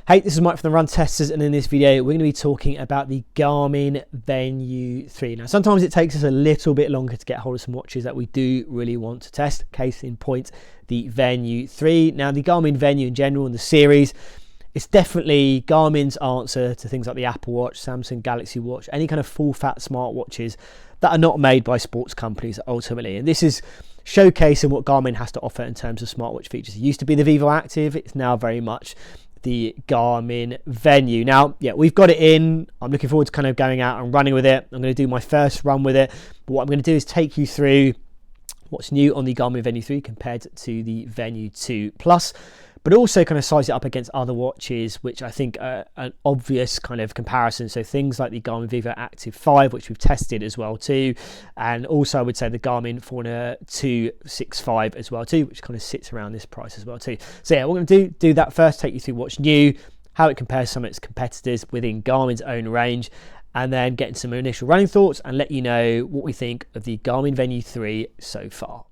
Hey, this is Mike from the Run Testers, and in this video we're going to be talking about the Garmin Venu 3. Now sometimes it takes us a little bit longer to get hold of some watches that we do really want to test. Case in point, the Venu 3. Now the Garmin Venu in general and the series, it's definitely Garmin's answer to things like the Apple Watch, Samsung Galaxy Watch, any kind of full-fat smartwatches that are not made by sports companies ultimately. And this is showcasing what Garmin has to offer in terms of smartwatch features. It used to be the Vivoactive, it's now very much the Garmin Venu. Now, yeah, we've got it in. I'm looking forward to kind of going out and running with it. I'm going to do my first run with it. But what I'm going to do is take you through what's new on the Garmin Venu 3 compared to the Venu 2 Plus, but also kind of size it up against other watches, which I think are an obvious kind of comparison. So things like the Garmin Vivoactive 5, which we've tested as well too. And also I would say the Garmin Forerunner 265 as well too, which kind of sits around this price as well too. So yeah, we're going to do that first, take you through what's new, how it compares to some of its competitors within Garmin's own range, and then get into some initial running thoughts and let you know what we think of the Garmin Venu 3 so far.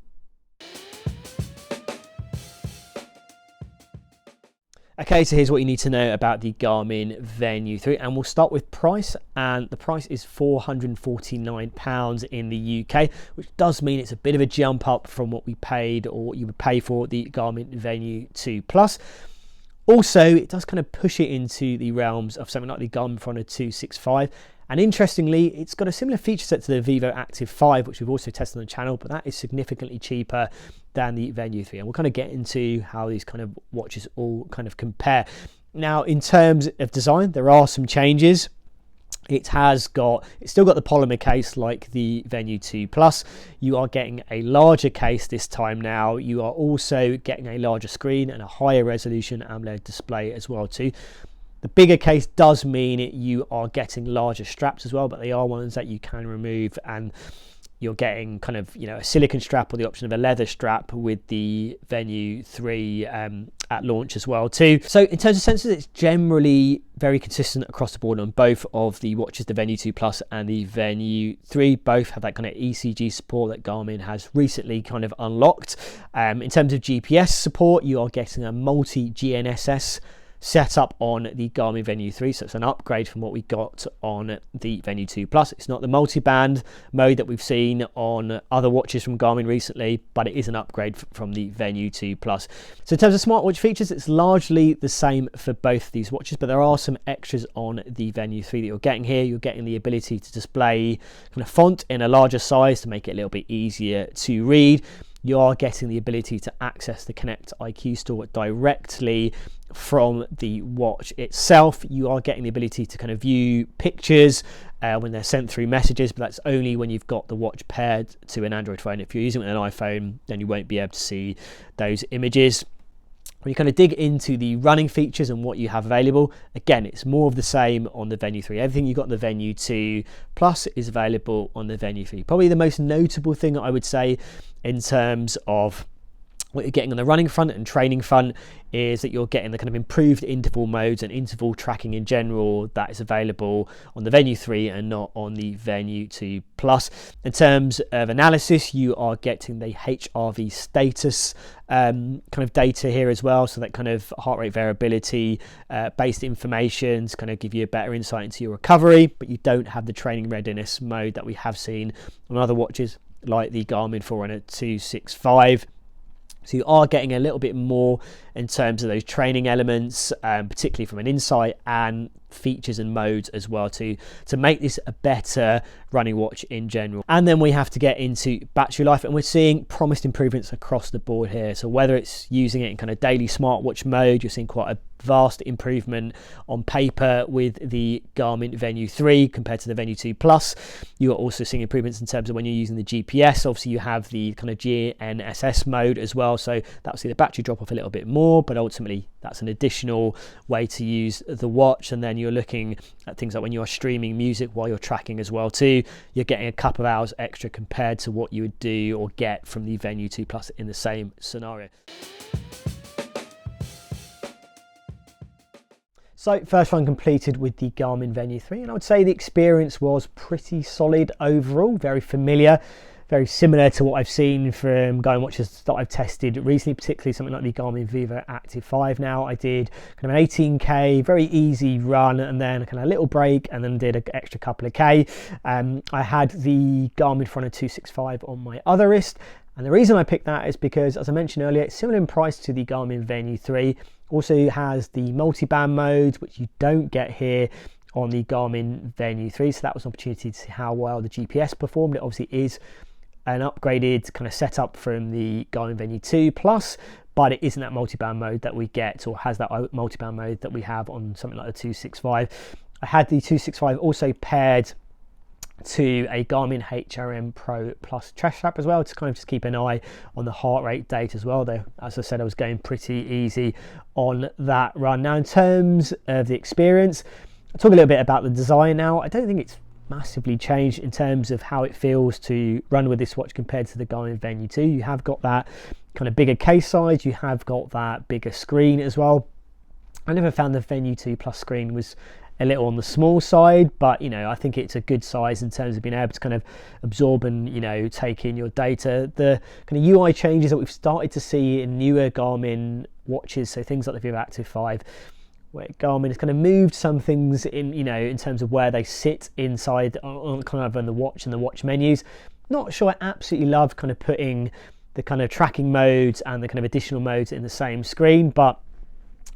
Okay, so here's what you need to know about the Garmin Venu 3, and we'll start with price, and the price is £449 in the UK, which does mean it's a bit of a jump up from what we paid or what you would pay for the Garmin Venu 2 Plus. Also, it does kind of push it into the realms of something like the Garmin Forerunner 265. And interestingly, it's got a similar feature set to the Vivoactive 5, which we've also tested on the channel, but that is significantly cheaper than the Venu 3. And we'll kind of get into how these kind of watches all kind of compare. Now, in terms of design, there are some changes. It's still got the polymer case like the Venu 2 Plus. You are getting a larger case this time now. You are also getting a larger screen and a higher resolution AMOLED display as well too. The bigger case does mean you are getting larger straps as well, but they are ones that you can remove, and you're getting kind of, you know, a silicone strap or the option of a leather strap with the Venu 3 at launch as well too. So in terms of sensors, it's generally very consistent across the board on both of the watches, the Venu 2 Plus and the Venu 3. Both have that kind of ECG support that Garmin has recently kind of unlocked. In terms of GPS support, you are getting a multi-GNSS set up on the Garmin Venu 3, so it's an upgrade from what we got on the Venu 2 Plus. It's not the multi-band mode that we've seen on other watches from Garmin recently, but it is an upgrade from the Venu 2 Plus. So in terms of smartwatch features, it's largely the same for both these watches, but there are some extras on the Venu 3 that you're getting here. You're getting the ability to display kind of font in a larger size to make it a little bit easier to read. You are getting the ability to access the Connect IQ store directly from the watch itself. You are getting the ability to kind of view pictures when they're sent through messages, but that's only when you've got the watch paired to an Android phone. If you're using it with an iPhone, then you won't be able to see those images. When you kind of dig into the running features and what you have available, again, it's more of the same on the Venu 3. Everything you got on the Venu 2 Plus is available on the Venu 3. Probably the most notable thing I would say in terms of what you're getting on the running front and training front is that you're getting the kind of improved interval modes and interval tracking in general that is available on the Venu 3 and not on the Venu 2 Plus. In terms of analysis, you are getting the HRV status kind of data here as well, so that kind of heart rate variability based information to kind of give you a better insight into your recovery, but you don't have the training readiness mode that we have seen on other watches like the Garmin Forerunner 265. So you are getting a little bit more in terms of those training elements, particularly from an insight and features and modes as well to make this a better running watch in general. And then we have to get into battery life, and we're seeing promised improvements across the board here. So whether it's using it in kind of daily smartwatch mode, you're seeing quite a vast improvement on paper with the Garmin Venu 3 compared to the Venu 2 Plus. You are also seeing improvements in terms of when you're using the GPS. Obviously you have the kind of GNSS mode as well, so that will see the battery drop off a little bit more, but ultimately that's an additional way to use the watch. And then you're looking at things like when you are streaming music while you're tracking as well too, you're getting a couple of hours extra compared to what you would do or get from the Venu 2 Plus in the same scenario. So first run completed with the Garmin Venu 3, and I would say the experience was pretty solid overall, very familiar, very similar to what I've seen from Garmin watches that I've tested recently, particularly something like the Garmin Vivoactive 5. Now I did kind of an 18k, very easy run, and then kind of a little break, and then did an extra couple of k. I had the Garmin Forerunner 265 on my other wrist, and the reason I picked that is because, as I mentioned earlier, it's similar in price to the Garmin Venu 3. Also has the multi-band mode, which you don't get here on the Garmin Venu 3, so that was an opportunity to see how well the GPS performed. It obviously is an upgraded kind of setup from the Garmin Venu 2 Plus, but it isn't that multi-band mode that we get, or has that multi-band mode that we have on something like the 265. I had the 265 also paired to a Garmin HRM Pro Plus chest strap as well, to kind of just keep an eye on the heart rate data as well, though as I said, I was going pretty easy on that run. Now in terms of the experience, I'll talk a little bit about the design now. I don't think it's massively changed in terms of how it feels to run with this watch compared to the Garmin Venu 2. You have got that kind of bigger case size, you have got that bigger screen as well. I never found the Venu 2 Plus screen was a little on the small side, but you know, I think it's a good size in terms of being able to kind of absorb and, you know, take in your data. The kind of UI changes that we've started to see in newer Garmin watches, so things like the Vivoactive 5, where Garmin has kind of moved some things in, you know, in terms of where they sit inside on kind of on the watch and the watch menus. Not sure I absolutely love kind of putting the kind of tracking modes and the kind of additional modes in the same screen, but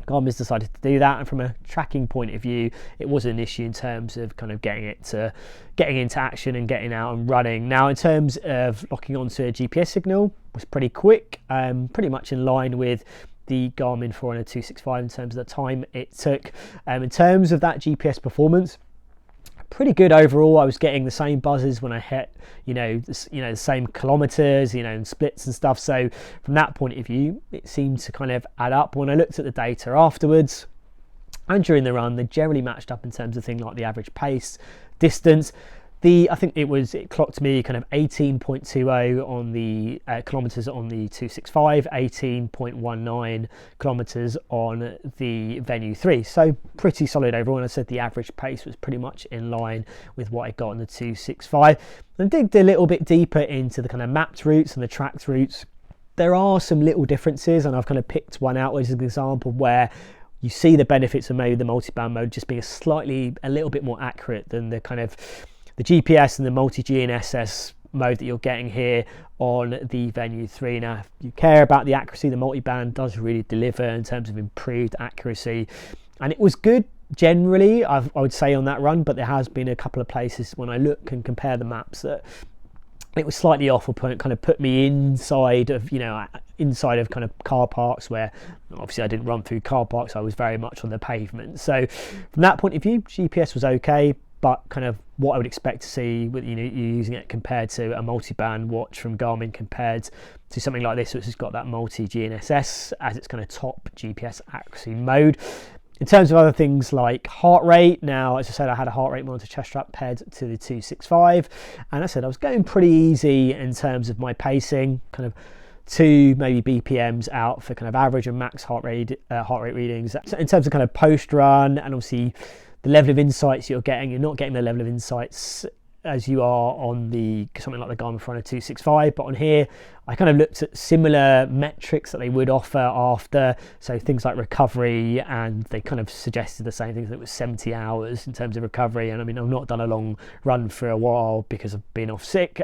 Garmin's decided to do that, and from a tracking point of view, it was an issue in terms of kind of getting into action and getting out and running. Now in terms of locking onto a GPS signal, was pretty quick, pretty much in line with the Garmin Forerunner 265 in terms of the time it took. In terms of that GPS performance, pretty good overall. I was getting the same buzzes when I hit, the same kilometers, and splits and stuff. So from that point of view, it seemed to kind of add up. When I looked at the data afterwards and during the run, they generally matched up in terms of things like the average pace, distance. I think it clocked me kind of 18.20 on the kilometers on the 265, 18.19 kilometers on the Venu 3. So pretty solid overall. And I said the average pace was pretty much in line with what I got on the 265. And digged a little bit deeper into the kind of mapped routes and the tracked routes. There are some little differences, and I've kind of picked one out as an example where you see the benefits of maybe the multi-band mode just being a little bit more accurate than the kind of the GPS and the multi-GNSS mode that you're getting here on the Venu 3. Now, if you care about the accuracy, the multi-band does really deliver in terms of improved accuracy. And it was good generally, I would say, on that run, but there has been a couple of places when I look and compare the maps that it was slightly off, or kind of put me inside of kind of car parks, where obviously I didn't run through car parks, I was very much on the pavement. So from that point of view, GPS was okay, but kind of what I would expect to see with you using it compared to a multi-band watch from Garmin compared to something like this, which has got that multi-GNSS as its kind of top GPS accuracy mode. In terms of other things like heart rate, now as I said, I had a heart rate monitor chest strap paired to the 265, and I said I was going pretty easy in terms of my pacing, kind of 2 maybe BPMs out for kind of average and max heart rate readings. So in terms of kind of post run, and obviously the level of insights you're not getting the level of insights as you are on something like the Garmin Forerunner 265, but on here I kind of looked at similar metrics that they would offer after, so things like recovery, and they kind of suggested the same things, that it was 70 hours in terms of recovery. And I mean, I've not done a long run for a while because I've been off sick,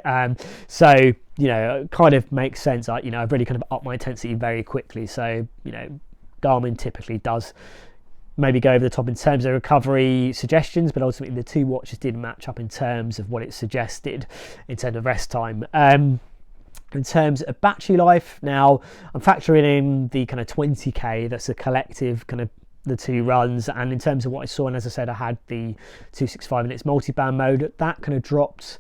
so it kind of makes sense. I've really kind of upped my intensity very quickly, so Garmin typically does maybe go over the top in terms of recovery suggestions, but ultimately the two watches did match up in terms of what it suggested in terms of rest time. In terms of battery life, now I'm factoring in the kind of 20k, that's a collective kind of the two runs, and in terms of what I saw, and as I said, I had the 265 in its multi-band mode, that kind of dropped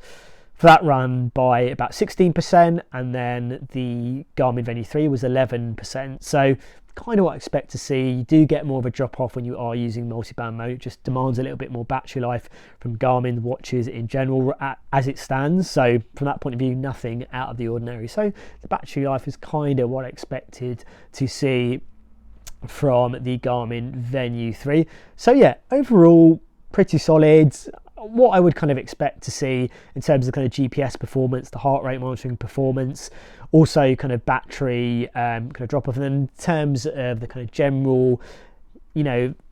for that run by about 16%, and then the Garmin Venu 3 was 11%. So kind of what I expect to see. You do get more of a drop off when you are using multi-band mode. It just demands a little bit more battery life from Garmin watches in general as it stands. So from that point of view, nothing out of the ordinary. So the battery life is kind of what I expected to see from the Garmin Venu 3. So yeah, overall pretty solid. what I would kind of expect to see in terms of kind of GPS performance, the heart rate monitoring performance, also kind of battery kind of drop off. And then in terms of the kind of general,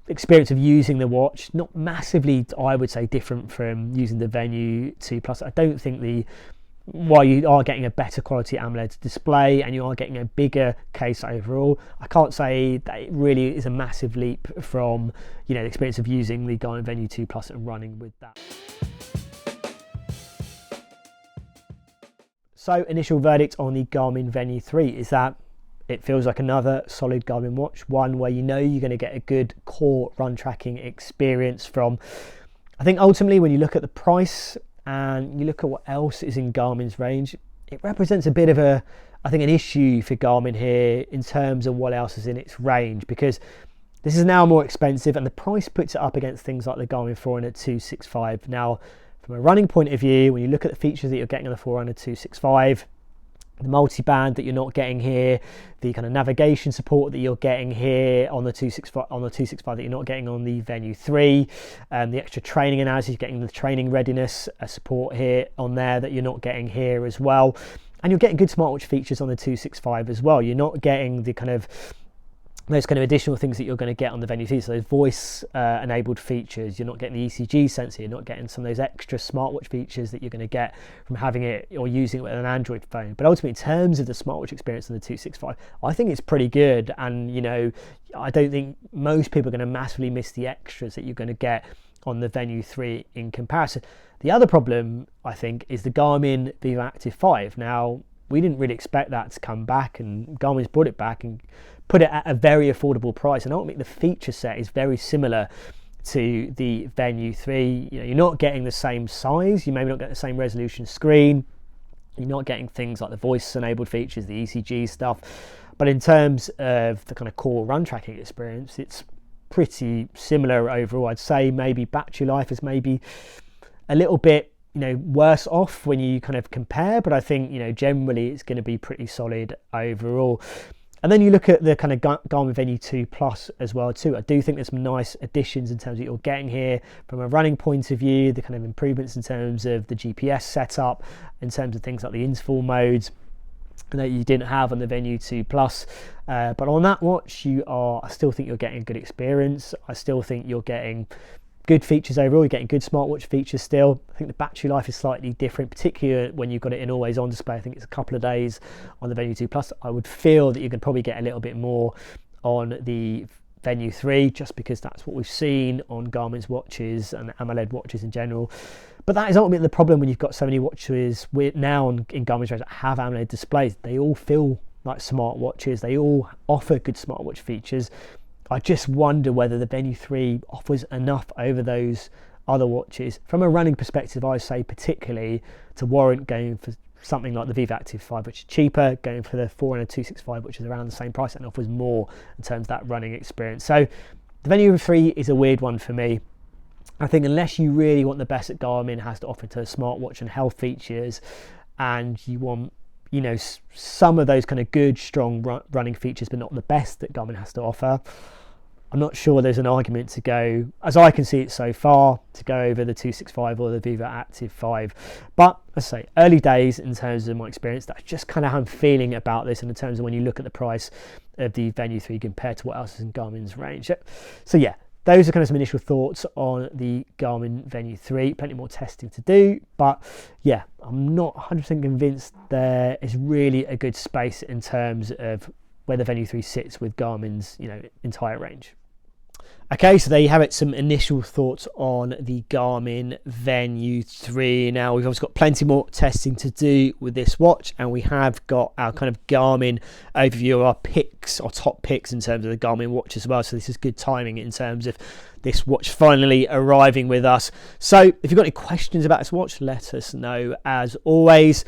experience of using the watch, not massively, I would say, different from using the Venu 2 Plus. I don't think while you are getting a better quality AMOLED display and you are getting a bigger case overall, I can't say that it really is a massive leap from the experience of using the Garmin Venu 2 Plus and running with that. So initial verdict on the Garmin Venu 3 is that it feels like another solid Garmin watch, one where you're going to get a good core run tracking experience from. I think ultimately when you look at the price and you look at what else is in Garmin's range, it represents a bit of an issue for Garmin here in terms of what else is in its range, because this is now more expensive and the price puts it up against things like the Garmin Forerunner 265. Now, from a running point of view, when you look at the features that you're getting on the Forerunner 265, the multi-band that you're not getting here, the kind of navigation support that you're getting here on the 265 that you're not getting on the Venu 3, the extra training analysis, you're getting the training readiness support here on there that you're not getting here as well, and you're getting good smartwatch features on the 265 as well. You're not getting the kind of those kind of additional things that you're going to get on the Venu 3, so those voice enabled features. You're not getting the ECG sensor, you're not getting some of those extra smartwatch features that you're going to get from having it or using it with an Android phone. But ultimately, in terms of the smartwatch experience on the 265, I think it's pretty good, and I don't think most people are going to massively miss the extras that you're going to get on the Venu 3 in comparison. The other problem, I think, is the Garmin Vivoactive 5. Now, we didn't really expect that to come back, and Garmin's brought it back and put it at a very affordable price, and ultimately the feature set is very similar to the Venu 3. You're not getting the same size, you maybe not get the same resolution screen, you're not getting things like the voice enabled features, the ECG stuff, but in terms of the kind of core run tracking experience, it's pretty similar overall. I'd say maybe battery life is maybe a little bit worse off when you kind of compare, but I think generally it's going to be pretty solid overall. And then you look at the kind of Garmin Venu 2 Plus as well too. I do think there's some nice additions in terms of what you're getting here from a running point of view, the kind of improvements in terms of the GPS setup, in terms of things like the interval modes that you didn't have on the Venu 2 Plus. But on that watch, I still think you're getting a good experience. I still think you're getting good features overall. You're getting good smartwatch features still. I think the battery life is slightly different, particularly when you've got it in always on display. I think it's a couple of days on the Venu 2 Plus. I would feel that you could probably get a little bit more on the Venu 3, just because that's what we've seen on Garmin's watches and AMOLED watches in general. But that is ultimately the problem when you've got so many watches now in Garmin's range that have AMOLED displays. They all feel like smartwatches. They all offer good smartwatch features. I just wonder whether the Venu 3 offers enough over those other watches. From a running perspective, I say particularly to warrant going for something like the Vivoactive 5, which is cheaper, going for the Forerunner 265, which is around the same price and offers more in terms of that running experience. So the Venu 3 is a weird one for me. I think unless you really want the best that Garmin has to offer to smartwatch and health features, and you want some of those kind of good, strong running features, but not the best that Garmin has to offer, I'm not sure there's an argument to go, as I can see it so far, to go over the 265 or the Vivoactive 5. But as I say, early days in terms of my experience. That's just kind of how I'm feeling about this, and in terms of when you look at the price of the Venu 3 compared to what else is in Garmin's range. So yeah, those are kind of some initial thoughts on the Garmin Venu 3. Plenty more testing to do, but yeah, I'm not 100% convinced there is really a good space in terms of where the Venu 3 sits with Garmin's entire range. Okay, so there you have it, some initial thoughts on the Garmin Venu 3. Now, we've obviously got plenty more testing to do with this watch, and we have got our kind of Garmin overview of our picks, our top picks in terms of the Garmin watch as well. So this is good timing in terms of this watch finally arriving with us. So if you've got any questions about this watch, let us know. As always,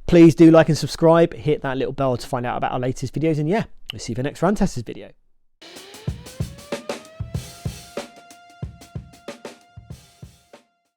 please do like and subscribe, hit that little bell to find out about our latest videos, and yeah, we'll see you for the next Run Testers video.